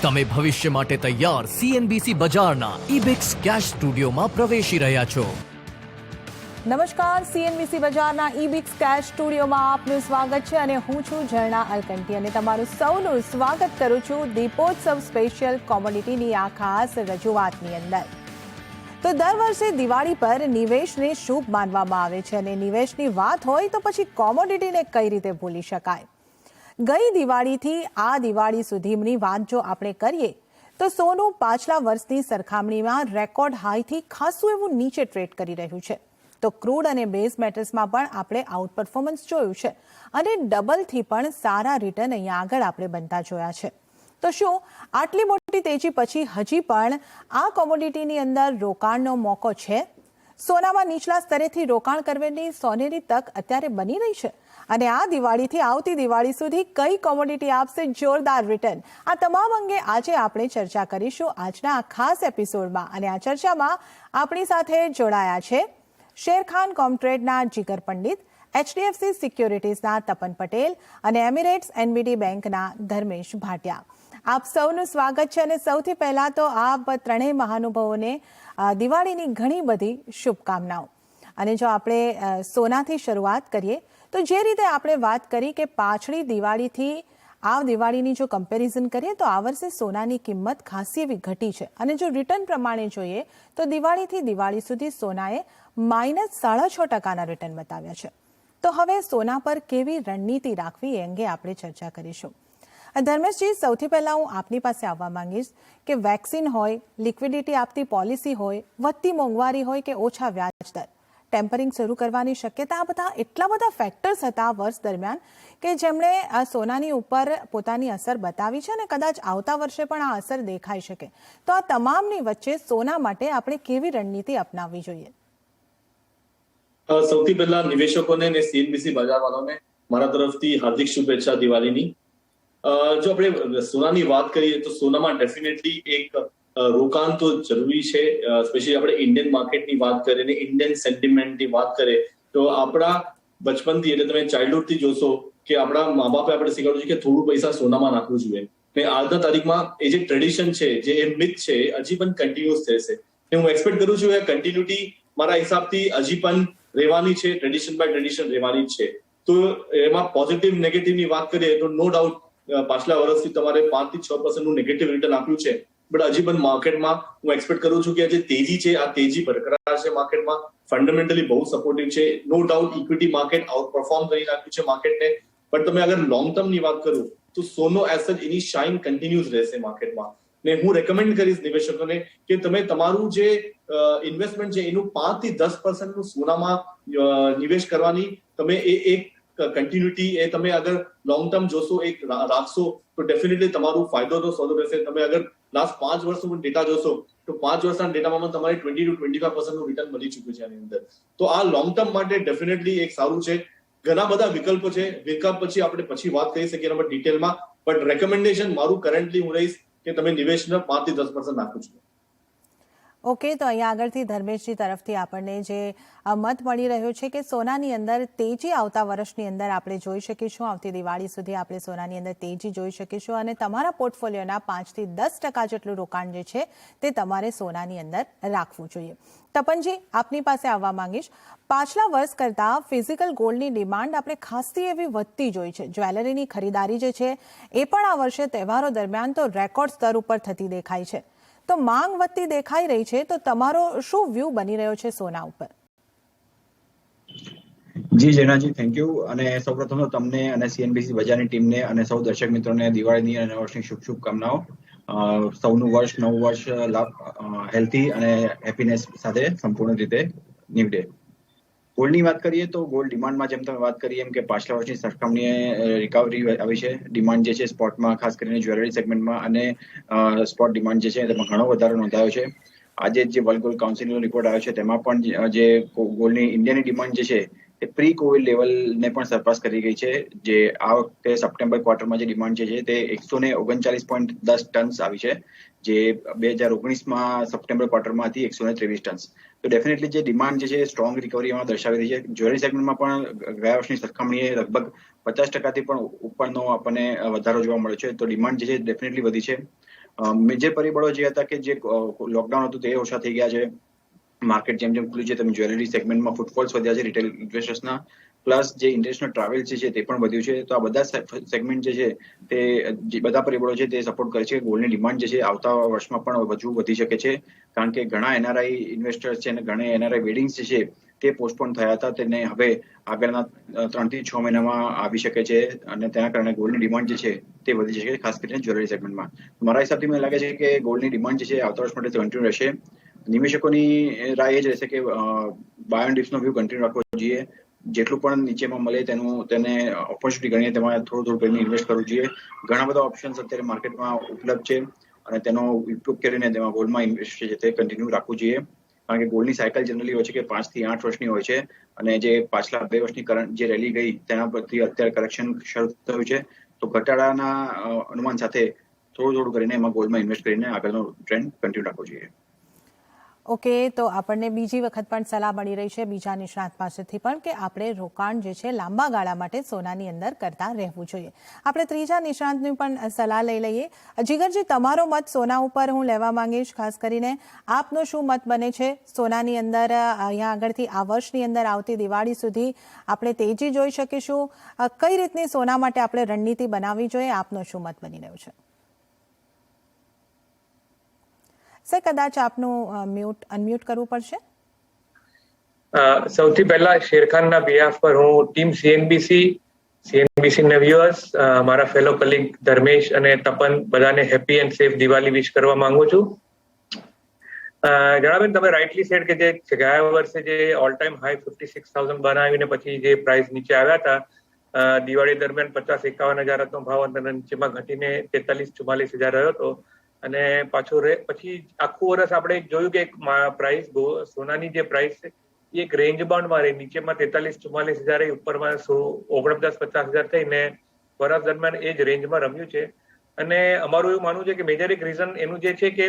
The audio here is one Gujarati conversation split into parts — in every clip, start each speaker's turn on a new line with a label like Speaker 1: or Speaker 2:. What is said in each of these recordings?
Speaker 1: તમે ભવિષ્ય માટે તૈયાર સીએનબીસી બજારના ઇબિક્સ કેશ સ્ટુડિયોમાં પ્રવેશી રહ્યા છો.
Speaker 2: નમસ્કાર, સીએનબીસી બજારના ઇબિક્સ કેશ સ્ટુડિયોમાં આપનું સ્વાગત છે અને હું છું ઝરણા અલકંટી અને તમારું સૌનું સ્વાગત કરું છું દીપોત્સવ સ્પેશિયલ કોમોડિટીની આ ખાસ રજૂઆતની અંદર. તો દર વર્ષે દિવાળી પર નિવેશને શુભ માનવામાં આવે છે અને નિવેશની વાત હોય તો પછી કોમોડિટીને કઈ રીતે ભૂલી શકાય. ગઈ દિવાળીથી આ દિવાળી સુધીની વાત જો આપણે કરીએ તો સોનું પાછલા વર્ષની સરખામણીમાં રેકોર્ડ હાઈથી ખાસું એવું નીચે ટ્રેડ કરી રહ્યું છે. તો ક્રૂડ અને બેઝ મેટલ્સમાં પણ આપણે આઉટ પરફોર્મન્સ જોયું છે અને ડબલથી પણ સારા રિટર્ન અહીંયા આગળ આપણે બનતા જોયા છે. તો શું આટલી મોટી તેજી પછી હજી પણ આ કોમોડિટીની અંદર રોકાણનો મોકો છે? સોનામાં નીચલા સ્તરેથી રોકાણ કરવાની સોનેરી તક અત્યારે બની રહી છે અને આ દિવાળીથી આવતી દિવાળી સુધી કઈ કોમોડિટી આપશે જોરદાર રિટર્ન? આ તમામ અંગે આજે આપણે ચર્ચા કરીશું આજના આ ખાસ એપિસોડમાં. અને આ ચર્ચામાં આપણી સાથે જોડાયા છે શેરખાન કોમટ્રેડના જીગર પંડિત, એચડીએફસી સિક્યોરિટીઝના તપન પટેલ અને એમિરેટ્સ એનબીડી બેંકના ધર્મેશ ભાટિયા. આપ સૌનું સ્વાગત છે અને સૌથી પહેલા તો આપ ત્રણેય મહાનુભાવોને દિવાળીની ઘણી બધી શુભકામનાઓ. અને જો આપણે સોનાથી શરૂઆત કરીએ તો જે રીતે આપણે વાત કરી કે પાછલી દિવાળીથી આ દિવાળીની જો કમ્પેરિઝન કરીએ તો આ વર્ષે સોનાની કિંમત ખાસી એવી ઘટી છે અને જો રિટર્ન પ્રમાણે જોઈએ તો દિવાળીથી દિવાળી સુધી સોનાએ -6.5% રિટર્ન બતાવ્યા છે. તો હવે સોના પર કેવી રણનીતિ રાખવી એ અંગે આપણે ચર્ચા કરીશું. ધર્મેશજી, સૌથી પહેલાં હું આપની પાસે આવવા માંગીશ કે વેક્સિન હોય, લિક્વિડિટી આપતી પોલિસી હોય, વધતી મોંઘવારી હોય કે ઓછા વ્યાજ દર, ટેમ્પરિંગ શરૂ કરવાની શક્યતા, આ બધા એટલા બધા ફેક્ટર્સ હતા વર્ષ દરમિયાન કે જેમણે સોનાની ઉપર પોતાની અસર બતાવી છે અને કદાચ આવતા વર્ષે પણ આ અસર દેખાઈ શકે. તો આ તમામની વચ્ચે સોના માટે આપણે કેવી રણનીતિ અપનાવવી જોઈએ?
Speaker 3: સૌથી પહેલા નિવેશકોને અને સીએનબીસી બજારવાળાને મારા તરફથી હાર્દિક શુભેચ્છા દિવાળીની. જો આપણે સોનાની વાત કરીએ તો સોનામાં ડેફિનેટલી એક રોકાણ તો જરૂરી છે. સ્પેશિયલી આપણે ઇન્ડિયન માર્કેટની વાત કરીએ અને ઇન્ડિયન સેન્ટિમેન્ટની વાત કરીએ તો આપણા બચપનથી એટલે તમે ચાઇલ્ડહુડથી જોશો કે આપણા મા બાપે આપણે શીખવાડ્યું છે કે થોડું પૈસા સોનામાં નાખવું જોઈએ. અને આજના તારીખમાં એ જે ટ્રેડિશન છે, જે એ મિથ છે, એ હજી પણ કન્ટિન્યુઅસ રહેશે. હું એક્સપેક્ટ કરું છું કે કન્ટિન્યુટી મારા હિસાબથી હજી પણ રહેવાની છે, ટ્રેડિશન બાય ટ્રેડિશન રહેવાની જ છે. તો એમાં પોઝિટિવ નેગેટિવની વાત કરીએ તો નો ડાઉટ પાછલા વર્ષથી તમારે 5 થી 6% નું નેગેટિવ રિટર્ન આપ્યું છે. બટ હજી પણ માર્કેટમાં હું એક્સપેક્ટ કરું છું કે જે તેજી છે આ તેજી બરકરાર છે. માર્કેટમાં ફંડામેન્ટલી બહુ સપોર્ટિવ છે. No doubt equity market outperform કરી નાખ્યું છે માર્કેટને. પણ તમે અગર લોંગ ટર્મની વાત કરો તો સોનો એસેટ એની શાઇન કન્ટિન્યુઅસ રહેશે માર્કેટમાં. ને હું રેકમેન્ડ કરીશ નિવેશકોને કે તમે તમારું જે ઇન્વેસ્ટમેન્ટ છે એનું 5 થી 10% નું સોનામાં નિવેશ કરવાની તમે એક કન્ટિન્યુટી એ તમે અગર લોંગ ટર્મ જોશો, એક રાખશો તો ડેફિનેટલી તમારું ફાયદો તો સૌ રહેશે. તમે અગર લાસ્ટ 5 વર્ષનો ડેટા જોશો તો 5 વર્ષના ડેટામાં તમારે 20 to 25% નું રિટર્ન મળી ચૂક્યું છે આની અંદર. તો આ લોંગ ટર્મ માટે ડેફિનેટલી એક સારું છે. ઘણા બધા વિકલ્પો છે, વિકલ્પ પછી આપણે વાત કરી શકીએ એના પર ડિટેલમાં. બટ રેકમેન્ડેશન મારું કરન્ટલી હું રહીશ કે તમે નિવેશને 5 થી 10% નાખો છો.
Speaker 2: ઓકે, તો અહીંયા આગળથી ધર્મેશજી તરફથી આપણને જે મત મળી રહ્યો છે કે સોનાની અંદર તેજી આવતા વર્ષની અંદર આપણે જોઈ શકીશું. આવતી દિવાળી સુધી આપણે સોનાની અંદર તેજી જોઈ શકીશું અને તમારા પોર્ટફોલિયોના 5 થી 10% જેટલું રોકાણ જે છે તે તમારે સોનાની અંદર રાખવું જોઈએ. તપનજી, આપની પાસે આવવા માંગીશ. પાછલા વર્ષ કરતાં ફિઝિકલ ગોલ્ડની ડિમાન્ડ આપણે ખાસી એવી વધતી જોઈ છે. જ્વેલરીની ખરીદારી જે છે એ પણ આ વર્ષે તહેવારો દરમિયાન તો રેકોર્ડ સ્તર ઉપર થતી દેખાય છે. તો માંગ વધતી દેખાઈ રહી છે, તો તમારો શું વ્યૂ બની રહ્યો છે સોના ઉપર?
Speaker 4: જી જૈનાજી, થેન્ક યુ. અને સૌપ્રથમ તો તમને અને સીએનબીસી બજારની ટીમને અને સૌ દર્શક મિત્રોને દિવાળીની અને નવા વર્ષની શુભકામનાઓ. સૌનું વર્ષ, નવું વર્ષ લાભ, હેલ્થી અને હેપીનેસ સાથે સંપૂર્ણ રીતે નીવડે. ગોલ્ડની વાત કરીએ તો ગોલ્ડ ડિમાન્ડમાં જેમ તમે વાત કરી એમ કે પાછલા વર્ષની સરખામણીએ રિકવરી આવી છે. ડિમાન્ડ જે છે સ્પોટમાં, ખાસ કરીને જ્વેલરી સેગમેન્ટમાં અને સ્પોટ ડિમાન્ડ જે છે તેમાં ઘણો વધારો નોંધાયો છે. આજે જે વર્લ્ડ ગોલ્ડ કાઉન્સિલનો રિપોર્ટ આવ્યો છે તેમાં પણ જે ગોલ્ડની ઇન્ડિયાની ડિમાન્ડ જે છે તે પ્રી કોવિડ લેવલને પણ સરપાસ કરી ગઈ છે. જે આ વખતે સપ્ટેમ્બર ક્વાર્ટરમાં જે ડિમાન્ડ છે તે 139.10 ટન્સ આવી છે, જે 2019માં સપ્ટેમ્બર ક્વાર્ટરમાં હતી 123 ટન્સ. તો ડેફિનેટલી જે ડિમાન્ડ જે છે સ્ટ્રોંગ રિકવરી એમાં દર્શાવી રહી છે. જ્વેલરી સેગમેન્ટમાં પણ ગયા વર્ષની સરખામણીએ લગભગ 50% પણ ઉપરનો આપણને વધારો જોવા મળ્યો છે. તો ડિમાન્ડ જે છે ડેફિનેટલી વધી છે. મેજર પરિબળો જે હતા કે જે લોકડાઉન હતું તે ઓછા થઈ ગયા છે. માર્કેટ જેમ જેમ ખુલ્યું છે તેમ જ્વેલરી સેગમેન્ટમાં ફૂટફોલ્સ વધ્યા છે રિટેલ ઇન્વેસ્ટર્સના, પ્લસ જે ઇન્ટરનેશનલ ટ્રાવેલ છે તે પણ વધ્યું છે. તો આ બધા સેગમેન્ટ જે છે તે બધા પરિબળો છે તે સપોર્ટ કરે છે. ગોલ્ડની ડિમાન્ડ જે છે આવતા વર્ષમાં પણ વધુ વધી શકે છે, કારણ કે ઘણા એનઆરઆઈ ઇન્વેસ્ટર્સ છે અને ઘણા એનઆરઆઈ વેડિંગ્સ જે છે તે પોસ્ટપોન થયા હતા, તેને હવે આગળના 3 થી 6 મહિનામાં આવી શકે છે અને તેના કારણે ગોલ્ડની ડિમાન્ડ જે છે તે વધી શકે છે, ખાસ કરીને જ્વેલરી સેગમેન્ટમાં. મારા હિસાબથી મને લાગે છે કે ગોલ્ડની ડિમાન્ડ જે છે આવતા વર્ષ માટે કન્ટિન્યુ રહેશે. નિવેશકોની રાય એ જ રહેશે કે બાય ઓન ડિપ્સનો વ્યૂ કન્ટિન્યુ રાખવો જોઈએ. જેટલું પણ નીચેમાં મળે તેને ઓપોર્ચ્યુનિટી ગણીને તેમાં થોડું કરીને ઇન્વેસ્ટ કરવું જોઈએ. ઘણા બધા ઓપ્શન્સ અત્યારે માર્કેટમાં ઉપલબ્ધ છે અને તેનો ઉપયોગ કરીને તેમાં ગોલ્ડમાં ઇન્વેસ્ટ છે તે કન્ટિન્યુ રાખવું જોઈએ, કારણ કે ગોલ્ડની સાયકલ જનરલી હોય છે કે 5 થી 8 વર્ષની હોય છે અને જે પાછલા 2 વર્ષની કરંટ જે રેલી ગઈ તેના પરથી અત્યારે કરેક્શન શરૂ થયું છે. તો ઘટાડાના અનુમાન સાથે થોડું કરીને એમાં ગોલ્ડમાં ઇન્વેસ્ટ કરીને આગળનો ટ્રેન્ડ કન્ટિન્યુ રાખવો જોઈએ.
Speaker 2: ઓકે, તો આપણને બીજી વખત પણ સલાહ મળી રહી છે બીજા નિષ્ણાત પાસેથી પણ કે આપણે રોકાણ જે છે લાંબા ગાળા માટે સોનાની અંદર કરતા રહેવું જોઈએ. આપણે ત્રીજા નિષ્ણાતની પણ સલાહ લઈ લઈએ. જીગરજી, તમારો મત સોના ઉપર હું લેવા માંગીશ. ખાસ કરીને આપનો શું મત બને છે સોનાની અંદર? અહીંયા આગળથી આ વર્ષની અંદર આવતી દિવાળી સુધી આપણે તેજી જોઈ શકીશું? કઈ રીતની સોના માટે આપણે રણનીતિ બનાવવી જોઈએ? આપનો શું મત બની રહ્યો છે? સર, કદાચ આપનું અનમ્યુટ કરવું પડશે.
Speaker 5: સૌથી પહેલા શેરખાનના બિહાફ પર હું ટીમ સીએનબીસી ના વ્યુઅર્સ, મારા ફેલો કલીગ ધર્મેશ અને તપન બધાને હેપી એન્ડ સેફ દિવાળી વિશ કરવા માંગુ છું. જણાબેન, તમે રાઇટલી સેડ કે જે ગયા વર્ષે જે ઓલ ટાઈમ હાઈ 56,000 બનાવીને પછી જે પ્રાઇસ નીચે આવ્યા હતા, દિવાળી દરમિયાન 50-51 હજાર હતો ભાવ અને નીચેમાં ઘટીને 43-44 હજાર રહ્યો હતો. અને પાછું પછી આખું વર્ષ આપણે જોયું કે પ્રાઇસ સોનાની જે પ્રાઇસ છે એ એક રેન્જ બાઉન્ડમાં રહી, નીચેમાં 43-44 હજાર, ઉપરમાં 49-50 હજાર થઈને વર્ષ દરમિયાન એ જ રેન્જમાં રમ્યું છે. અને અમારું એવું માનવું છે કે મેજર એક રીઝન એનું જે છે કે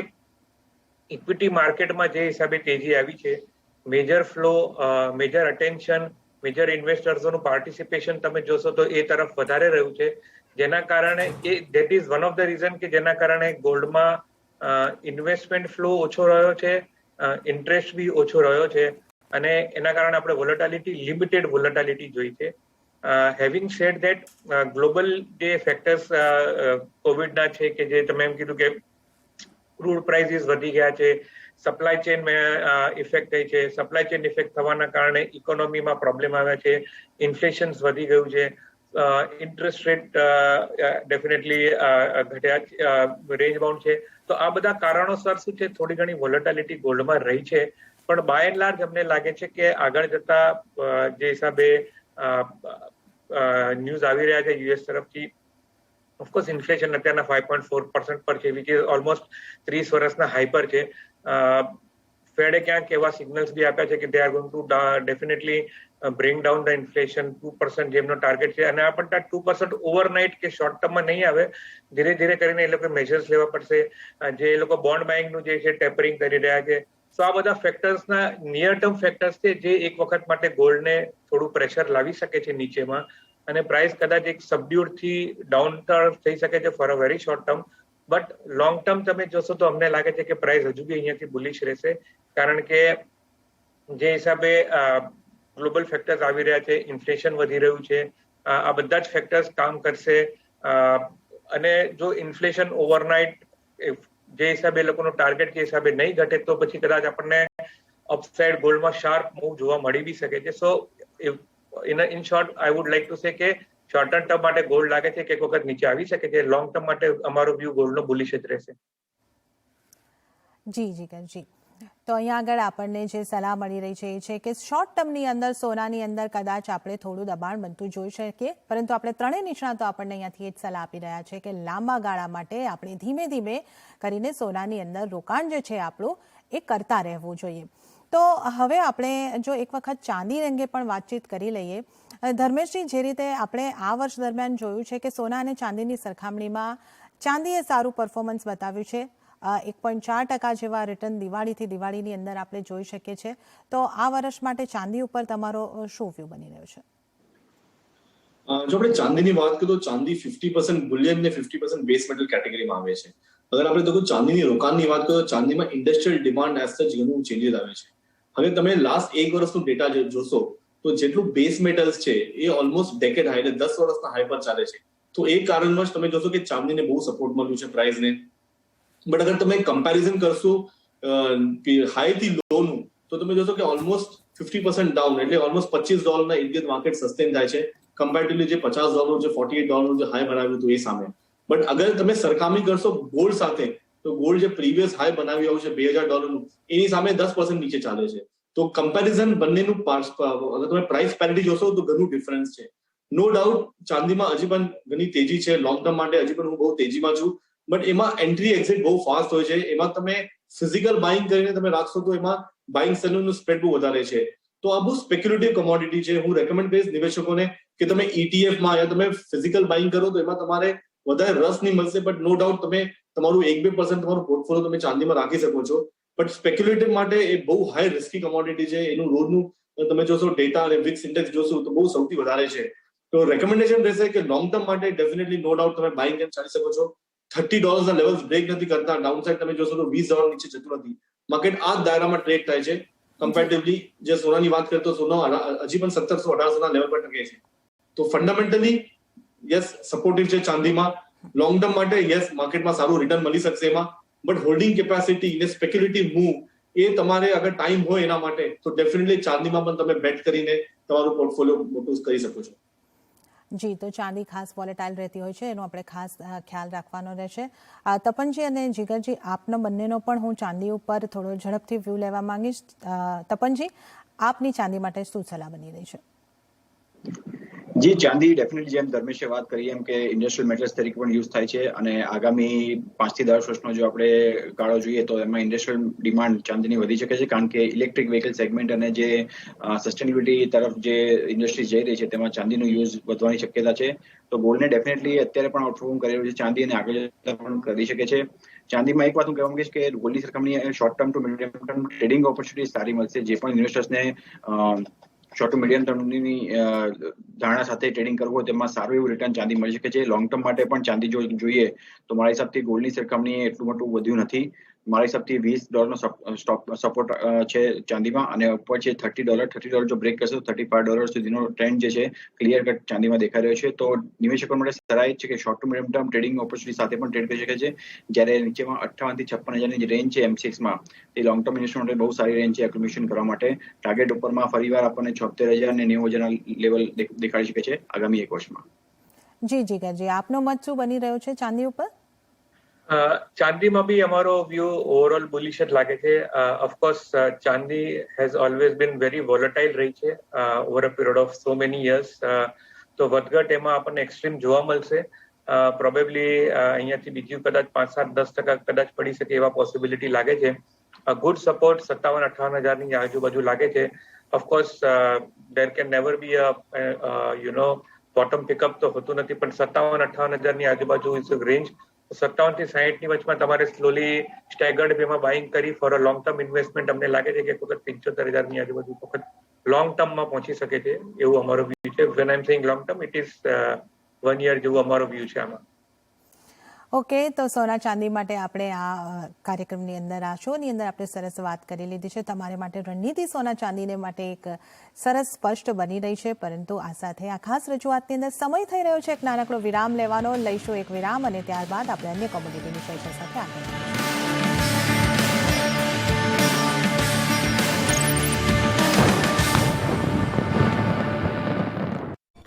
Speaker 5: ઇક્વિટી માર્કેટમાં જે હિસાબે તેજી આવી છે, major flow, major attention, major ઇન્વેસ્ટર્સોનું પાર્ટિસિપેશન તમે જોશો તો એ તરફ વધારે રહ્યું છે, જેના કારણે that is one of the reason કે જેના કારણે ગોલ્ડમાં ઇન્વેસ્ટમેન્ટ ફ્લો ઓછો રહ્યો છે, ઇન્ટરેસ્ટ બી ઓછો રહ્યો છે અને એના કારણે આપણે લિમિટેડ વોલેટિલિટી જોઈ છે. હેવિંગ સેડ ધેટ, ગ્લોબલ જે ફેક્ટર્સ કોવિડના છે કે જે તમે એમ કીધું કે ક્રૂડ પ્રાઇસીસ વધી ગયા છે, સપ્લાય ચેનમાં ઇફેક્ટ થઈ છે, સપ્લાય ચેન ઇફેક્ટ થવાના કારણે ઇકોનોમીમાં પ્રોબ્લેમ આવ્યા છે, ઇન્ફ્લેશન વધી ગયું છે, ઇન્ટરેસ્ટ રેટ ડેફિનેટલી ઘટ્યા, રેન્જ બાઉન્ડ છે. તો આ બધા કારણોસર શું છે, થોડી ઘણી વોલેટિલિટી ગોલ્ડમાં રહી છે. પણ બાય એન્ડ લાર્જ અમને લાગે છે કે આગળ જતા જે હિસાબે ન્યૂઝ આવી રહ્યા છે યુએસ તરફથી, ઓફકોર્સ ઇન્ફ્લેશન અત્યારના 5.4% પર છે, વિચ ઇઝ ઓલમોસ્ટ 30 વર્ષના હાઈ પર છે. ફેડે ક્યાંક એવા સિગ્નલ્સ બી આપ્યા છે કે they are going to definitely bring down the inflation 2% જેમનો ટાર્ગેટ છે. અને આ પણ 2% ઓવરનાઇટ કે શોર્ટ ટર્મમાં નહીં આવે, ધીરે ધીરે કરીને એ લોકો મેજર્સ લેવા પડશે. જે એ લોકો બોન્ડ બાઇંગનું જે છે ટેપરિંગ કરી રહ્યા છે. તો આ બધા ફેક્ટર્સના નિયર ટર્મ ફેક્ટર્સ છે જે એક વખત માટે ગોલ્ડને થોડું પ્રેશર લાવી શકે છે નીચેમાં, અને પ્રાઇસ કદાચ એક સબડ્યુડ થી ડાઉન ટર્મ થઈ શકે છે for a very short term. But long term તમે જોશો તો અમને લાગે છે કે પ્રાઇસ હજુ બી અહીંયાથી બુલિશ રહેશે, કારણ કે જે હિસાબે ગ્લોબલ ફેક્ટર્સ આવી રહ્યા છે, ઇન્ફ્લેશન વધી રહ્યું છે, આ બધા જ ફેક્ટર્સ કામ કરશે. અને જો ઇન્ફ્લેશન ઓવરનાઇટ જે હિસાબે લોકોનો ટાર્ગેટ જે હિસાબે નહીં ઘટે તો પછી કદાચ આપણને અપસાઇડ ગોલ્ડમાં શાર્પ મૂવ જોવા મળી બી શકે છે. સો in short I would like to say કે શોર્ટ ટર્મ માટે ગોલ્ડ લાગે છે કે એક વખત નીચે આવી શકે છે. લોંગ ટર્મ માટે અમારો વ્યૂ ગોલ્ડનો બુલિશ જ રહેશે.
Speaker 2: જી જી. તો અહીંયા આગળ આપણને જે સલાહ મળી રહી છે એ છે કે શોર્ટ ટર્મની અંદર સોનાની અંદર કદાચ આપણે થોડું દબાણ બનતું જોઈ શકીએ, પરંતુ આપણે ત્રણેય નિષ્ણાતો આપણને અહીંયાથી એ જ સલાહ આપી રહ્યા છે કે લાંબા ગાળા માટે આપણે ધીમે ધીમે કરીને સોનાની અંદર રોકાણ જે છે આપણું એ કરતા રહેવું જોઈએ. તો હવે આપણે જો એક વખત ચાંદી અંગે પણ વાતચીત કરી લઈએ. ધર્મેશજી, જે રીતે આપણે આ વર્ષ દરમિયાન જોયું છે કે સોના અને ચાંદીની સરખામણીમાં ચાંદીએ સારું પરફોર્મન્સ બતાવ્યું છે, 1.4% જેવા રિટર્ન દિવાળીની અંદર આપણે જોઈ શકીએ છીએ. તો આ વર્ષ માટે ચાંદી ઉપર તમારો શું વ્યૂ બની રહ્યો છે?
Speaker 3: જો આપણે ચાંદીની વાત કરીએ તો ચાંદી 50% બુલિયન ને 50% બેઝ મેટલ કેટેગરીમાં આવે છે. અગર આપણે તો ચાંદીની રોકાણની વાત કરીએ તો ચાંદીમાં ઇન્ડસ્ટ્રીયલ ડિમાન્ડ એઝ સચ ઘણું ચેન્જીસ આવે છે. હવે તમે લાસ્ટ 1 વર્ષનું ડેટા જોશો તો જેટલું બેઝ મેટલ્સ છે એ ઓલમોસ્ટ ડેકેડ હાઈ એટલે 10 વર્ષના હાઈ પર ચાલે છે. તો એ કારણવશ તમે જોશો કે ચાંદીને બહુ સપોર્ટ મળ્યું છે પ્રાઇસને. બટ અગર તમે કમ્પેરિઝન કરશો હાઈ થી લો નું તો તમે જોશો કે ઓલમોસ્ટ 50% ડાઉન એટલે ઓલમોસ્ટ $25 ઇન્ડિયન માર્કેટ સસ્ટેન થાય છે કમ્પેરેટિવલી જે $50 જે $48 જે હાઈ બનાવ્યું હતું એ સામે. બટ અગર તમે સરખામણી કરશો ગોલ્ડ સાથે તો ગોલ્ડ જે પ્રીવિયસ હાઈ બનાવી આવ્યું છે $2000 નું એની સામે 10% નીચે ચાલે છે. તો કમ્પેરિઝન બંનેનું અગર તમે પ્રાઇસ પેરિટી જોશો તો ઘણું ડિફરન્સ છે. નો ડાઉટ ચાંદીમાં હજી પણ ઘણી તેજી છે. લોંગ ટર્મ માટે હજી પણ હું બહુ તેજીમાં છું. બટ એમાં એન્ટ્રી એક્ઝિટ બહુ ફાસ્ટ હોય છે. એમાં તમે ફિઝિકલ બાઇંગ કરીને તમે રાખશો તો એમાં બાઇંગ સેલિંગનું સ્પ્રેડ બહુ વધારે છે. તો આ બહુ સ્પેક્યુલેટિવ કમોડિટી છે. હું રેકમેન્ડ કરીશ નિવેશકોને કે તમે ETF માં યા તમે ફિઝિકલ બાઇંગ કરો તો એમાં તમારે વધારે રસ નહીં મળશે. બટ નો ડાઉટ તમે તમારું 1-2% તમારું પોર્ટફોલિયો તમે ચાંદીમાં રાખી શકો છો. બટ સ્પેક્યુલેટિવ માટે એ બહુ હાઈ રિસ્કી કમોડિટી છે. એનું રોજનું તમે જોશો ડેટા અને વિક્સ ઇન્ડેક્સ જોશો તો બહુ સૌથી વધારે છે. તો રેકમેન્ડેશન રહેશે કે લોંગ ટર્મ માટે ડેફિનેટલી નો ડાઉટ તમે બાઇંગ એન્ડ ચાલી શકો છો. $30 ના લેવલ્સ બ્રેક નથી કરતા. ડાઉન સાઇડ તમે જોશો તો $20 નીચે જતું નથી. માર્કેટ આ દાયરામાં ટ્રેડ થાય છે. કમ્પેરેટિવલી જે સોનાની વાત કરીએ તો સોનો હજી પણ 1700-1800 ના લેવલ પર ટકે છે. તો ફંડામેન્ટલી યસ સપોર્ટિવ છે ચાંદીમાં. લોંગ ટર્મ માટે યસ માર્કેટમાં સારું રિટર્ન મળી શકશે એમાં. બટ હોલ્ડિંગ કેપેસિટી ને સ્પેક્યુલેટિવ મૂવ એ તમારે અગર ટાઈમ હોય એના માટે તો ડેફિનેટલી ચાંદીમાં પણ તમે બેટ કરીને તમારું પોર્ટફોલિયો મોટું કરી શકો છો.
Speaker 2: જી, તો ચાંદી ખાસ વોલેટાઇલ રહેતી હોય છે, એનો આપણે ખાસ ખ્યાલ રાખવાનો રહેશે. તપનજી અને જીગરજી, આપનો બંનેનો પણ હું ચાંદી ઉપર થોડો ઝડપથી વ્યૂ લેવા માંગીશ. તપનજી, આપની ચાંદી માટે શું સલાહ બની રહી છે?
Speaker 4: જી, ચાંદી ડેફિનેટલી જેમ ધર્મેશે વાત કરી એમ કે ઇન્ડસ્ટ્રીયલ મેટલ્સ તરીકે પણ યુઝ થાય છે અને આગામી 5 થી 10 વર્ષનો જો આપણે ગાળો જોઈએ તો એમાં ઇન્ડસ્ટ્રીયલ ડિમાન્ડ ચાંદીની વધી શકે છે. કારણ કે ઇલેક્ટ્રિક વ્હીકલ સેગમેન્ટ અને જે સસ્ટેનેબિલિટી તરફ જે ઇન્ડસ્ટ્રી જઈ રહી છે તેમાં ચાંદીનો યુઝ વધવાની શક્યતા છે. તો ગોલ્ડને ડેફિનેટલી અત્યારે પણ આઉટપરફોર્મ કરી રહ્યું છે ચાંદી અને આગળ પણ કરી શકે છે. ચાંદીમાં એક વાત હું કહેવા માંગીશ કે ગોલ્ડની સરખામણી short term to medium term trading opportunity સારી મળશે. જે પણ ઇન્વેસ્ટર્સને શોર્ટ ટુ મીડિયમ ટર્મની ધારણા સાથે ટ્રેડિંગ કરવું હોય તેમાં સારું એવું રિટર્ન ચાંદી મળી શકે છે. લોંગ ટર્મ માટે પણ ચાંદી જો જોઈએ તો મારા હિસાબથી ગોલ્ડની સરખામણીએ એટલું મોટું વધ્યું નથી. મારા હિસાબથી $20 નો સપોર્ટ છે ચાંદીમાં અને ઉપર છે $30 જો બ્રેક કરશે તો $35 સુધીનો ટ્રેન્ડ જે છે ક્લિયર કટ ચાંદીમાં દેખાઈ રહ્યો છે. તો નિવેશકો માટે સરાય છે કે short to medium term trading opportunity સાથે પણ ટ્રેડ કરી શકે છે. જ્યારે નીચેમાં 58 થી 56,000ની જે રેન્જ છે M6 માં એ લોંગ ટર્મ ઇન્વેસ્ટમેન્ટ માટે બહુ સારી રેન્જ છે એક્યુમ્યુલેશન કરવા માટે. ટાર્ગેટ ઉપરમાં ફરીવાર આપણને 76,000 અને 90,000 લેવલ દેખાડી શકે છે આગામી 1 વર્ષમાં.
Speaker 2: જી જીગરજી, આપનો મત શું બની રહ્યો છે ચાંદી ઉપર?
Speaker 5: ચાંદીમાં બી અમારો વ્યૂ ઓવરઓલ બુલિશ જ લાગે છે. ઓફકોર્સ ચાંદી has always been very volatile રહી છે over a period of so many years. તો વધઘટ એમાં આપણને એક્સ્ટ્રીમ જોવા મળશે. પ્રોબેબલી અહીંયાથી બીજું કદાચ 5-7-10% કદાચ પડી શકે એવા પોસિબિલિટી લાગે છે. ગુડ સપોર્ટ 57-58,000 ની આજુબાજુ લાગે છે. Of course there can never be a bottom pickup તો હોતું નથી, પણ 57-58,000 ની આજુબાજુ ઇઝ રેન્જ. 57 થી 60 ની વચમાં તમારે સ્લોલી સ્ટેગર્ડ વેમાં બાઇંગ કરી for a long term investment અમને લાગે છે કે એક વખત 75,000 ની આજુબાજુ વખત લોંગ ટર્મમાં પહોંચી શકે છે એવું અમારો વ્યૂ છે. When I am saying long term, it is 1 year જેવું અમારો વ્યૂ છે આમાં.
Speaker 2: ઓકે, તો સોના ચાંદી માટે આપણે આ કાર્યક્રમની અંદર આ શોની અંદર આપણે સરસ વાત કરી લીધી છે. તમારે માટે રણનીતિ સોના ચાંદીને માટે એક સરસ સ્પષ્ટ બની રહી છે. પરંતુ આ સાથે આ ખાસ રજૂઆતની અંદર સમય થઈ રહ્યો છે એક નાનકડો વિરામ લેવાનો. લઈશું એક વિરામ અને ત્યારબાદ આપણે અન્ય કોમોડિટીની ચર્ચા સાથે આગળ વધીશું.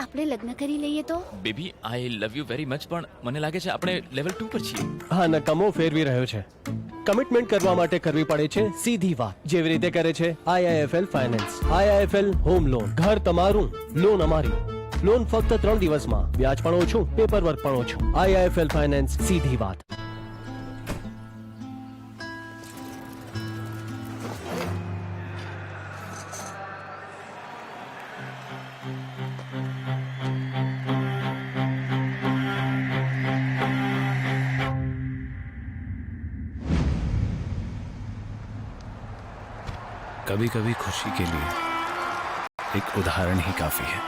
Speaker 6: આપણે લગ્ન કરી લઈએ તો?
Speaker 7: Baby, I love you very much, પણ મને લાગે છે આપણે લેવલ 2 પર છીએ.
Speaker 1: હા, નકામો ફેરવી રહ્યો છે. કમિટમેન્ટ કરવા માટે કરવી પડે છે સીધી વાત, જેવી રીતે કરે છે IIFL finance. IIFL home loan, ઘર તમારું, લોન અમારી. લોન ફક્ત 3 દિવસમાં, વ્યાજ પણ ઓછું, પેપર વર્ક પણ ઓછું. IIFL ફાઇનાન્સ, સીધી વાત.
Speaker 8: कभी कभी खुशी के लिए एक उदाहरण ही काफी है.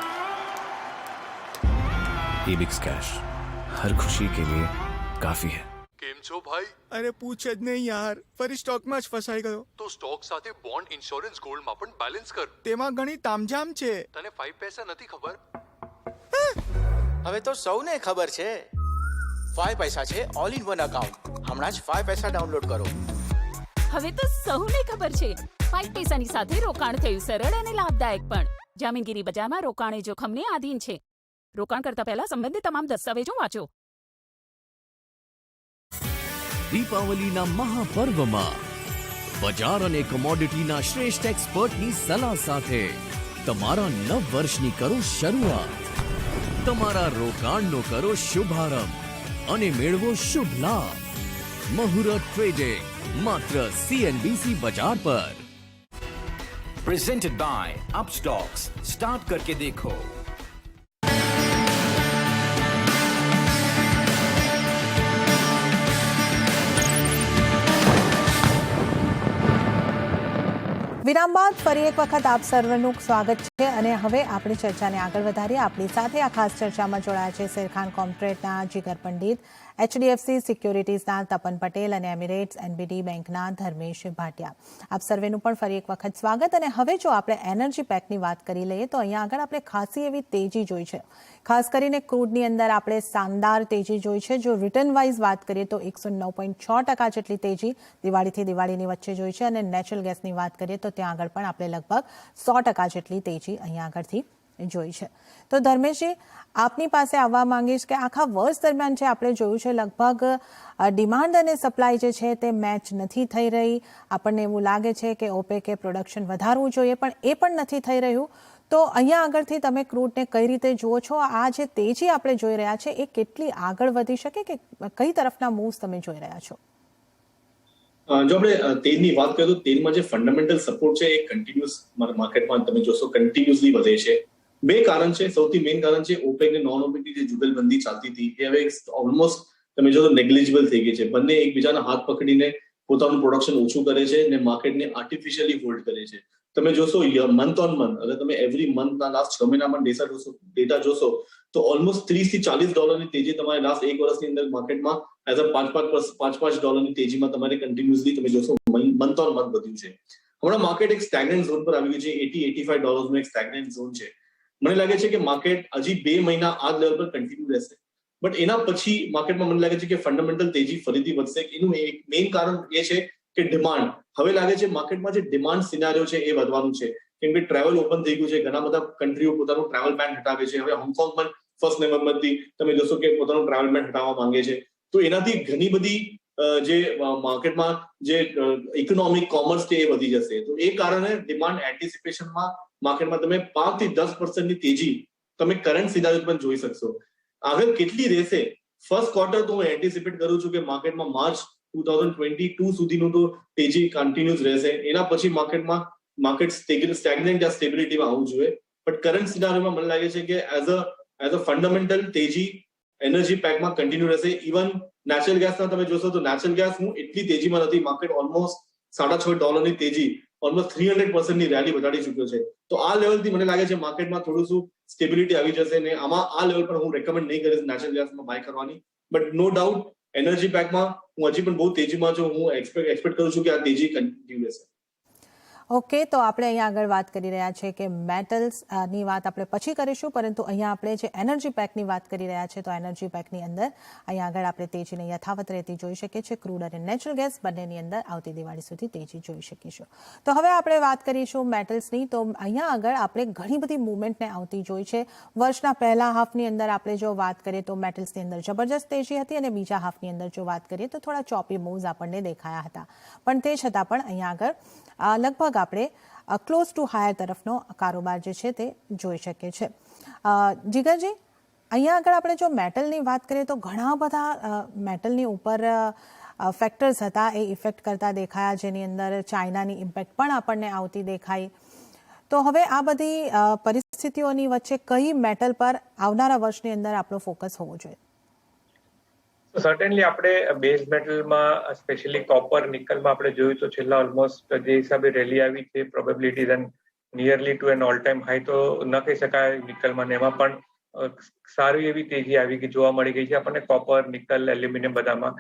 Speaker 8: Ebix कैश हर खुशी के लिए काफी है.
Speaker 9: કેમ છો ભાઈ?
Speaker 10: અરે પૂછ જ નહીં યાર, ફરી સ્ટોકમાં જ ફસાઈ ગયો.
Speaker 9: તો સ્ટોક સાથે બોન્ડ, ઇન્સ્યોરન્સ, ગોલ્ડમાં પણ બેલેન્સ કર.
Speaker 10: તેમાં ઘણી તામઝામ છે.
Speaker 9: તને 5 પૈસા નથી ખબર?
Speaker 11: હવે તો સૌને ખબર છે. 5 પૈસા છે ઓલ ઇન વન અકાઉન્ટ. હમણાં જ 5 પૈસા ડાઉનલોડ કરો.
Speaker 6: હવે તો સૌને ખબર છે 5 પૈસાની સાથે રોકાણ થયું સરળ અને લાભદાયક પણ. જામીનગીરી બજારમાં રોકાણ એ જોખમને આધીન છે. રોકાણ કરતા પહેલા સંબંધિત તમામ દસ્તાવેજો વાંચો.
Speaker 12: દીપાવલીના મહાપર્વમાં બજાર અને કોમોડિટીના શ્રેષ્ઠ એક્સપર્ટની સલાહ સાથે તમારા નવ વર્ષની કરો શરૂઆત. તમારા રોકાણનો કરો શુભારંભ અને મેળવો શુભ લાભ. મુહૂર્ત ટ્રેડિંગ માત્ર CNBC બજાર પર.
Speaker 13: Presented by Upstox. स्टार्ट करके देखो.
Speaker 2: વિરામ બાદ ફરી એક વખત આપ સર્વનું સ્વાગત છે અને હવે આપણી ચર્ચાને આગળ વધારીએ. આપણી સાથે આ ખાસ ચર્ચામાં જોડાયા છે શેરખાન કોમ્પ્યુટરના જીગર પંડિત, HDFC સિક્યોરિટીઝના તપન પટેલ અને એમિરેટ્સ NBD બેંકના ધર્મેશ ભાટિયા. આપ સર્વેનું પણ ફરી એક વખત સ્વાગત. અને હવે જો આપણે એનર્જી પેકની વાત કરી લઈએ તો અહીંયા આગળ આપણે ખાસી એવી તેજી જોઈ છે. ખાસ કરીને ક્રૂડની અંદર આપણે શાનદાર તેજી જોઈ છે. જો રિટર્ન વાઇઝ વાત કરીએ તો 109.6% જેટલી તેજી દિવાળીથી દિવાળીની વચ્ચે જોઈ છે અને નેચરલ ગેસની વાત કરીએ તો ત્યાં આગળ પણ આપણે લગભગ 100% જેટલી તેજી અહીંયા આગળથી જોઈ છે. તો ધર્મેશજી, આપની પાસે આવવા માંગીશ કે આખા વર્ષ દરમિયાન જે આપણે જોયું છે લગભગ ડિમાન્ડ અને સપ્લાય જે છે તે મેચ નથી થઈ રહી. આપણને એવું લાગે છે કે ઓપેકે પ્રોડક્શન વધારવું જોઈએ પણ એ પણ નથી થઈ રહ્યું. તો અહીંયા આગળથી તમે ક્રૂડને કઈ રીતે જુઓ છો? આ જે તેજી આપણે જોઈ રહ્યા છે એ કેટલી આગળ વધી શકે કે કઈ તરફના મૂવ્સ તમે જોઈ રહ્યા છો?
Speaker 3: જો આપણે તેલની વાત કરીએ તો તેલમાં જે ફંડામેન્ટલ સપોર્ટ છે એ કન્ટિન્યુઅસ માર્કેટમાં તમે જોશો કન્ટિન્યુઅસલી વધે છે. બે કારણ છે. સૌથી મેઇન કારણ છે ઓપેક ને નોન ઓપેકની જે જુગલબંધી ચાલતી હતી એ હવે ઓલમોસ્ટ તમે જો નેગ્લિજિબલ થઈ ગઈ છે. બંને એકબીજાના હાથ પકડીને પોતાનું પ્રોડક્શન ઓછું કરે છે અને માર્કેટને આર્ટિફિશિયલી હોલ્ડ કરે છે. તમે જોશો મંથ ઓન મંથ, અગર તમે એવરી મંથના લાસ્ટ 6 મહિનામાં ડેટા જોશો તો ઓલમોસ્ટ $30 થી $40 તેજી તમારે લાસ્ટ એક વર્ષની અંદર માર્કેટમાં એઝ અ $5 તેજીમાં તમારે કન્ટિન્યુઅસલી તમે જોશો મંથ ઓન મંથ વધ્યું છે. હમણાં માર્કેટ એક સ્ટેગ્નન્ટ ઝોન પર આવી ગયું છે. $80-85 નો એક સ્ટેગ્નન્ટ ઝોન છે. મને લાગે છે કે માર્કેટ હજી 2 મહિના આ લેવલ પર કન્ટિન્યુ રહેશે. બટ એના પછી માર્કેટમાં મને લાગે છે કે ફંડામેન્ટલ તેજી ફરીથી વધશે. એનું એક મેઇન કારણ એ છે કે ડિમાન્ડ. હવે લાગે છે માર્કેટમાં જે ડિમાન્ડ સિનારિયો છે એ વધવાનું છે. કેમ કે ટ્રાવેલ ઓપન થઈ ગયું છે. ઘણા બધા કન્ટ્રીઓ પોતાનું ટ્રાવેલ બેન હટાવે છે. હવે હોંગકોંગ પણ 1 નવેમ્બરથી તમે જોશો કે પોતાનું ટ્રાવેલ બેન હટાવવા માંગે છે. તો એનાથી ઘણી બધી જે માર્કેટમાં જે ઇકોનોમિક કોમર્સ છે એ વધી જશે. તો એ કારણે ડિમાન્ડ એન્ટિસિપેશનમાં માર્કેટમાં તમે 5 થી 10% તેજી તમે કરંટ સિનારિયો પણ જોઈ શકશો. આગળ કેટલી રહેશે ફર્સ્ટ ક્વાર્ટર તો હું એન્ટિસિપેટ કરું છું કે માર્કેટમાં માર્ચ 2022 સુધીનું તો તેજી કન્ટિન્યુઅસ રહેશે. એના પછી માર્કેટ સ્ટેગ્નન્ટ યા સ્ટેબિલિટીમાં આવવું જોઈએ. બટ કરંટ સિનારિયોમાં મને લાગે છે કે એઝ અ ફંડામેન્ટલ તેજી એનર્જી પેકમાં કન્ટિન્યુ રહેશે. ઇવન નેચરલ ગેસના તમે જોશો તો નેચરલ ગેસ હું એટલી તેજીમાં નથી. માર્કેટ ઓલમોસ્ટ $6.5 ની તેજી ઓલમોસ્ટ 300% ની રેલી વધારી ચુક્યો છે. તો આ લેવલથી મને લાગે છે માર્કેટમાં થોડું શું સ્ટેબિલિટી આવી જશે ને આમાં આ લેવલ પર હું રેકમેન્ડ નહીં કરીશ નેચરલ ગેસમાં બાય કરવાની. બટ નો ડાઉટ એનર્જી પેકમાં હું હજી પણ બહુ તેજીમાં છું. હું એક્સપેક્ટ કરું છું કે આ તેજી કન્ટિન્યુ રહેશે.
Speaker 2: ઓકે, તો આપણે અહીંયા આગળ વાત કરી રહ્યા છે કે મેટલ્સની વાત આપણે પછી કરીશું, પરંતુ અહીંયા આપણે જે એનર્જી પેકની વાત કરી રહ્યા છે તો એનર્જી પેકની અંદર અહીંયા આગળ આપણે તેજીને યથાવત રહેતી જોઈ શકીએ છીએ. ક્રૂડ અને નેચરલ ગેસ બંનેની અંદર આવતી દિવાળી સુધી તેજી જોઈ શકીશું. તો હવે આપણે વાત કરીશું મેટલ્સની. તો અહીંયા આગળ આપણે ઘણી બધી મુવમેન્ટને આવતી જોઈ છે. વર્ષના પહેલા હાફની અંદર આપણે જો વાત કરીએ તો મેટલ્સની અંદર જબરજસ્ત તેજી હતી અને બીજા હાફની અંદર જો વાત કરીએ તો થોડા ચોપી મૂવ્સ આપણને દેખાયા હતા. પણ તે છતાં પણ અહીંયા આગળ લગભગ આપણે ક્લોઝ ટુ હાયર તરફનો કારોબાર જે છે તે જોઈ શકીએ છીએ. જીગરજી, અહીંયા આગળ આપણે જો મેટલની વાત કરીએ તો ઘણા બધા મેટલની ઉપર ફેક્ટર્સ હતા એ ઇફેક્ટ કરતા દેખાયા, જેની અંદર ચાઇનાની ઇમ્પેક્ટ પણ આપણને આવતી દેખાઈ. તો હવે આ બધી પરિસ્થિતિઓની વચ્ચે કઈ મેટલ પર આવનારા વર્ષની અંદર આપણો ફોકસ હોવો જોઈએ?
Speaker 5: સર્ટેનલી આપણે બેઝ મેટલમાં સ્પેશિયલી કોપર નિકલમાં આપણે જોયું તો છેલ્લા ઓલમોસ્ટ જે હિસાબે રેલી આવી છે probabilities and nearly to an all time high તો ન કહી શકાય નિકલમાં. એમાં પણ સારી એવી તેજી આવી ગઈ જોવા મળી ગઈ છે આપણને કોપર, નિકલ, એલ્યુમિનિયમ બધામાં.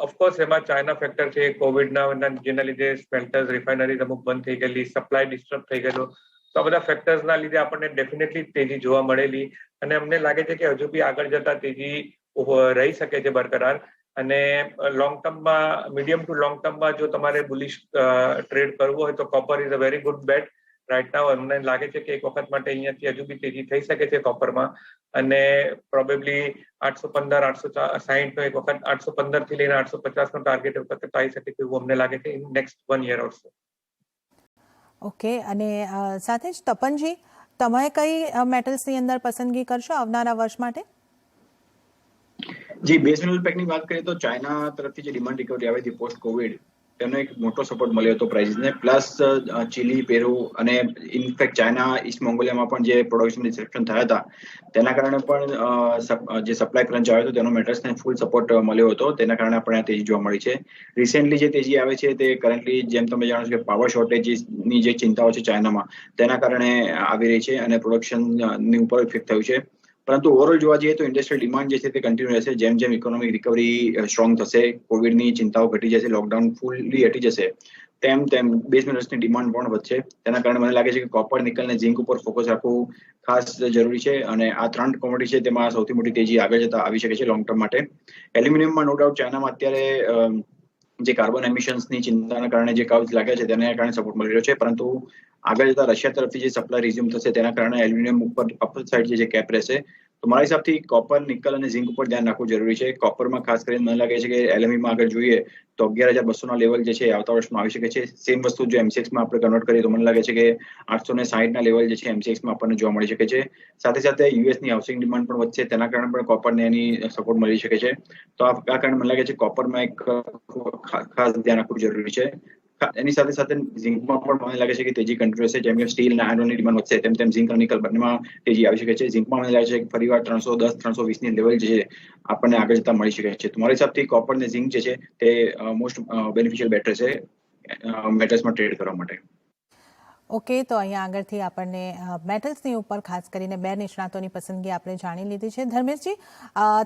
Speaker 5: ઓફકોર્સ એમાં ચાઇના ફેક્ટર છે, કોવિડના જેના લીધે સ્મેલ્ટર્સ, રિફાઇનરીઝ અમુક બંધ થઈ ગયેલી, સપ્લાય ડિસ્ટર્બ થઈ ગયેલો. તો આ બધા ફેક્ટર્સના લીધે આપણને ડેફિનેટલી તેજી જોવા મળેલી અને અમને લાગે છે કે હજુ બી આગળ જતા તેજી રહી શકે છે બરકરાર. અને લોંગ ટર્મમાં, મીડિયમ ટુ લોંગ ટર્મમાં જો તમારે બુલિશ ટ્રેડ કરવો હોય તો copper is a very good bet right now. અમને લાગે છે કે એક વખત માટે અહીંયાથી હજુ બી તેજી થઈ શકે છે કોપરમાં અને પ્રોબેબલી 815, 860 નો એક વખત 815 થી લઈને 850 નો ટાર્ગેટ વખત આવી શકે છે એવું અમને લાગે છે in next 1 year or so.
Speaker 2: Okay, અને સાથે જ તપનજી, તમે કઈ મેટલ્સની અંદર પસંદગી કરશો આવનારા વર્ષ માટે?
Speaker 4: જી, બેઝ મિનરલ પેકની વાત કરીએ તો ચાઇના તરફથી જે ડિમાન્ડ રિકવરી આવી હતી પોસ્ટ કોવિડ, તેનો એક મોટો સપોર્ટ મળ્યો હતો પ્રાઇસીસને. પ્લસ ચીલી, પેરુ અને ઇનફેક્ટ ચાઇના, ઈસ્ટ મોંગોલિયામાં પણ જે પ્રોડક્શન ડિસ્ટ્રપ્શન થયા હતા તેના કારણે પણ જે સપ્લાય ક્રંચ આવ્યો હતો તેનો મેટલ્સને ફૂલ સપોર્ટ મળ્યો હતો. તેના કારણે આપણને આ તેજી જોવા મળી છે. રિસેન્ટલી જે તેજી આવે છે તે કરન્ટલી, જેમ તમે જાણો છો કે પાવર શોર્ટેજની જે ચિંતાઓ છે ચાઇનામાં, તેના કારણે આવી રહી છે અને પ્રોડક્શનની ઉપર ઇફેક્ટ થયું છે. પરંતુ ઓવરઓલ જોવા જઈએ તો ઇન્ડસ્ટ્રીયલ ડિમાન્ડ જે છે તે કન્ટિન્યુ રહેશે. જેમ જેમ ઇકોનોમિક રિકવરી સ્ટ્રોંગ થશે, કોવિડની ચિંતાઓ ઘટી જશે, લોકડાઉન ફૂલી હટી જશે, તેમ તેમ બેઝ મિનરલ્સની ડિમાન્ડ પણ વધશે. તેના કારણે મને લાગે છે કે કોપર, નિકલ અને ઝિંક ઉપર ફોકસ રાખવું ખાસ જરૂરી છે અને આ 3 કોમોડિટી છે તેમાં સૌથી મોટી તેજી આગળ જતા આવી શકે છે લોંગ ટર્મ માટે. એલ્યુમિનિયમમાં નો ડાઉટ ચાઇનામાં અત્યારે જે કાર્બન એમિશન્સની ચિંતાના કારણે જે કર્વ્સ લાગ્યા છે તેના કારણે સપોર્ટ મળી રહ્યો છે. પરંતુ આગળ જતા રશિયા તરફથી જે સપ્લાય રિઝ્યુમ થશે તેના કારણે એલ્યુમિનિયમ ઉપર અપર સાઇડ જે કેપ રહેશે. તો મારા હિસાબથી કોપર, નિકલ અને ઝિંક ઉપર ધ્યાન રાખવું જરૂરી છે. કોપરમાં ખાસ કરીને મને લાગે છે કે LME માં આગળ જોઈએ તો 11,200 ના લેવલ જે છે આવતા વર્ષમાં આવી શકે છે. સેમ વસ્તુ જો MCX માં આપણે કન્વર્ટ કરીએ તો મને લાગે છે કે 860 ના લેવલ જે છે MCX માં આપણને જોવા મળી શકે છે. સાથે સાથે US ની હાઉસિંગ ડિમાન્ડ પણ વધશે, તેના કારણે પણ કોપરને એની સપોર્ટ મળી શકે છે. તો આ કારણે મને લાગે છે કોપરમાં એક ખાસ ધ્યાન રાખવું જરૂરી છે. એની સાથે સાથે ઝિંકમાં પણ મને લાગે છે કે તેજી કન્ટિન્યુ રહેશે. જેમ કે સ્ટીલ અને આયર્નની ડિમાન્ડ વધશે તેમ તેમ ઝિંક અને નિકલ બંનેમાં તેજી આવી શકે છે. ઝિંકમાં મને લાગે છે કે ફરીવાર 310, 320 ની લેવલ જે છે આપણને આગળ જતા મળી શકે છે. તો મારા હિસાબથી કોપર અને ઝિંક જે છે તે મોસ્ટ બેનિફિશિયલ બેટર છે મેટલ્સમાં ટ્રેડ કરવા માટે.
Speaker 2: ઓકે, તો અહીંયા આગળથી આપણને મેટલ્સની ઉપર ખાસ કરીને 2 નિષ્ણાતોની પસંદગી આપણે જાણી લીધી છે. ધર્મેશજી,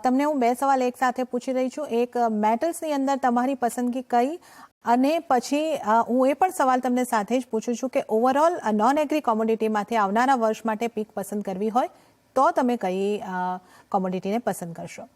Speaker 2: તમને હું 2 સવાલ એક સાથે પૂછી રહી છું. એક, મેટલ્સની અંદર તમારી પસંદગી કઈ? અને પછી હું એ પણ સવાલ તમને સાથે જ પૂછું છું કે ઓવરઓલ નોન એગ્રી કોમોડિટીમાંથી આવનારા વર્ષ માટે પીક પસંદ કરવી હોય તો તમે કઈ કોમોડિટીને પસંદ કરશો?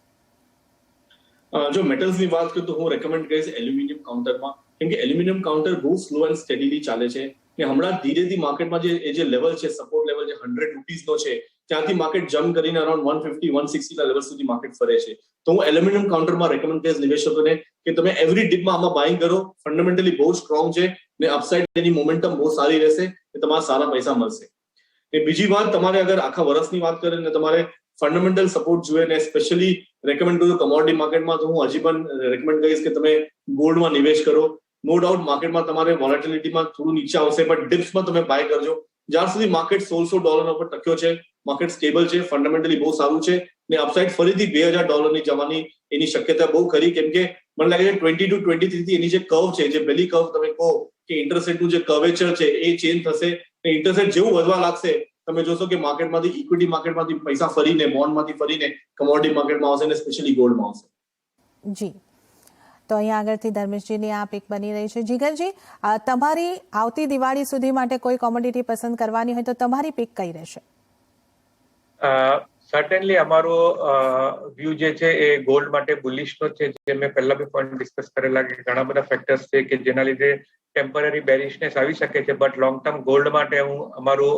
Speaker 3: જો મેટલ્સની વાત કરું તો હું રેકમેન્ડ કરીશ એલ્યુમિનિયમ કાઉન્ટરમાં, કેમ કે એલ્યુમિનિયમ કાઉન્ટર બહુ સ્લો એન્ડ સ્ટેડીલી ચાલે છે ને હમણાં ધીરેથી માર્કેટમાં જે લેવલ છે, સપોર્ટ લેવલ જે 100 રૂપીસનો છે, ત્યાંથી માર્કેટ જમ્પ કરીને અરાઉન્ડ 150, 160 ના લેવલ સુધી માર્કેટ ફરે છે. તો હું એલ્યુમિનિયમ કાઉન્ટરમાં રેકમેન્ડ કરીશ નિવેશકોને કે તમે એવરી ડીપમાં આમાં બાઇંગ કરો. ફંડામેન્ટલી બહુ સ્ટ્રોંગ છે ને અપસાઇડ એની મોમેન્ટમ બહુ સારી રહેશે ને તમારા સારા પૈસા મળશે. ને બીજી વાત, તમારે અગર આખા વર્ષની વાત કરીએ ને તમારે ફંડામેન્ટલ સપોર્ટ જોઈએ ને સ્પેશિયલી રેકમેન્ડ કરું કોમોડિટી માર્કેટમાં, તો હું હજી પણ રેકમેન્ડ કરીશ કે તમે ગોલ્ડમાં નિવેશ કરો. નો ડાઉટ માર્કેટમાં તમારે વોલેટિલિટીમાં થોડું નીચે આવશે, બટ ડિપ્સમાં તમે બાય કરજો. જ્યાં સુધી માર્કેટ $1,600 ઉપર ટક્યો છે, માર્કેટ સ્ટેબલ છે, ફંડામેન્ટલી બહુ સારું છે ને અપસાઇડ ફરીથી $2,000 ની જવાની એની શક્યતા બહુ ખરી. કેમ કે મને લાગે છે 20 to 23 થી એની જે કર્વ છે, જે બેલી કર્વ તમે કહો કે ઇન્ટરેસ્ટ રેટનું જે કર્વેચર છે એ ચેન્જ થશે ને ઇન્ટરેસ્ટ રેટ જેવું વધવા લાગશે તમે જોશો કે માર્કેટમાંથી, ઇક્વિટી માર્કેટમાંથી પૈસા ફરીને, બોન્ડમાંથી ફરીને કોમોડિટી માર્કેટમાં આવશે ને સ્પેશિયલી ગોલ્ડમાં આવશે.
Speaker 2: જી, તો અહીંયા આગળથી ધર્મેશજીની આ પીક બની રહી છે. જીગરજી, તમારી આવતી દિવાળી સુધી માટે કોઈ કોમોડિટી પસંદ કરવાની હોય તો તમારી પીક કઈ રહેશે?
Speaker 5: સર્ટેનલી અમારો વ્યૂ જે છે એ ગોલ્ડ માટે બુલિશનો છે. જે મેં પહેલા બી પોઈન્ટ ડિસ્કસ કરેલા કે ઘણા બધા ફેક્ટર્સ છે કે જેના લીધે ટેમ્પરરી બેરિશનેસ આવી શકે છે, બટ લોંગ ટર્મ ગોલ્ડ માટે અમારો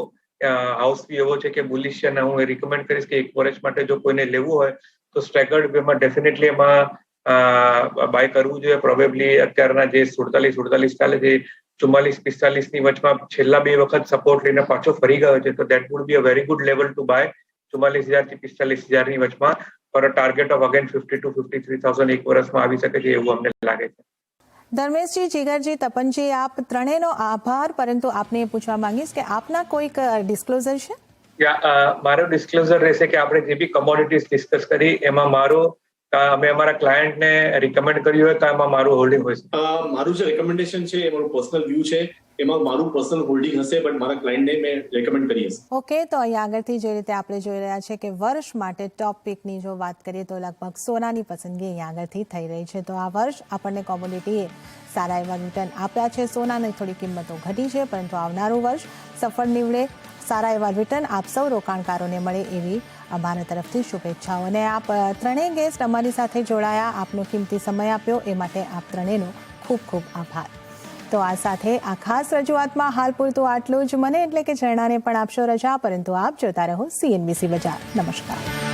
Speaker 5: હાઉસ બી એવો છે કે બુલિશ છે અને હું એ રિકમેન્ડ કરીશ કે 1 વર્ષ માટે જો કોઈને લેવું હોય તો સ્ટેગર્ડ વેમાં ડેફિનેટલી એમાં બાય કરવું જોઈએ. પ્રોબેબલી અત્યારના જે 47 ચાલે છે, 44-45 ની વચમાં છેલ્લા 2 વખત સપોર્ટ લઈને પાછો ફરી ગયો છે, તો that would be a very good level to buy. 44,000 થી 45,000 ની વચમાં for a target of again 50 to 53,000 એક વર્ષમાં આવી શકે છે એવું અમને લાગે છે.
Speaker 2: ધર્મેશજી, જીગરજી, તપનજી, આપ ત્રણેયનો આભાર. પરંતુ આપને પૂછવા માંગીશ કે આપના કોઈક ડિસ્ક્લોઝર છે?
Speaker 5: મારો ડિસ્ક્લોઝર રહેશે કે આપણે જે બી કોમોડિટીઝ ડિસ્કસ કરી એમાં મારો અમે અમારા ક્લાયન્ટને રિકમેન્ડ કર્યું હોય કે આમાં મારું હોલ્ડિંગ હોય છે?
Speaker 3: મારું જે રેકમેન્ડેશન છે એ મારું પર્સનલ વ્યૂ છે, એમાં મારું પર્સનલ હોલ્ડિંગ હશે, બટ મારા ક્લાયન્ટને મેં રેકમેન્ડ કરી હશે.
Speaker 2: ઓકે, તો અહીંયા આગળથી જે રીતે આપણે જોઈ રહ્યા છે કે વર્ષ માટે ટોપ પિકની જો વાત કરીએ તો લગભગ સોનાની પસંદગી અહીંયા આગળથી થઈ રહી છે. તો આ વર્ષ આપણને કોમોડિટીએ સારા એવા રિટર્ન આપ્યા છે. સોનાની થોડી કિંમતો ઘટી છે, પરંતુ આવનારું વર્ષ સફળ નીવડે, સારા એવા રિટર્ન આપ સૌ રોકાણકારોને મળે એવી અમારા તરફથી શુભેચ્છાઓ. અને આપ ત્રણેય ગેસ્ટ અમારી સાથે જોડાયા, આપનો કિંમતી સમય આપ્યો એ માટે આપ ત્રણેયનો ખૂબ ખૂબ આભાર. તો આ સાથે આ ખાસ રજૂઆતમાં હાલ પૂરતું આટલું જ. મને એટલે કે ઝરણાને પણ આપશો રજા, પરંતુ આપ જોતા રહો CNBC બજાર. નમસ્કાર.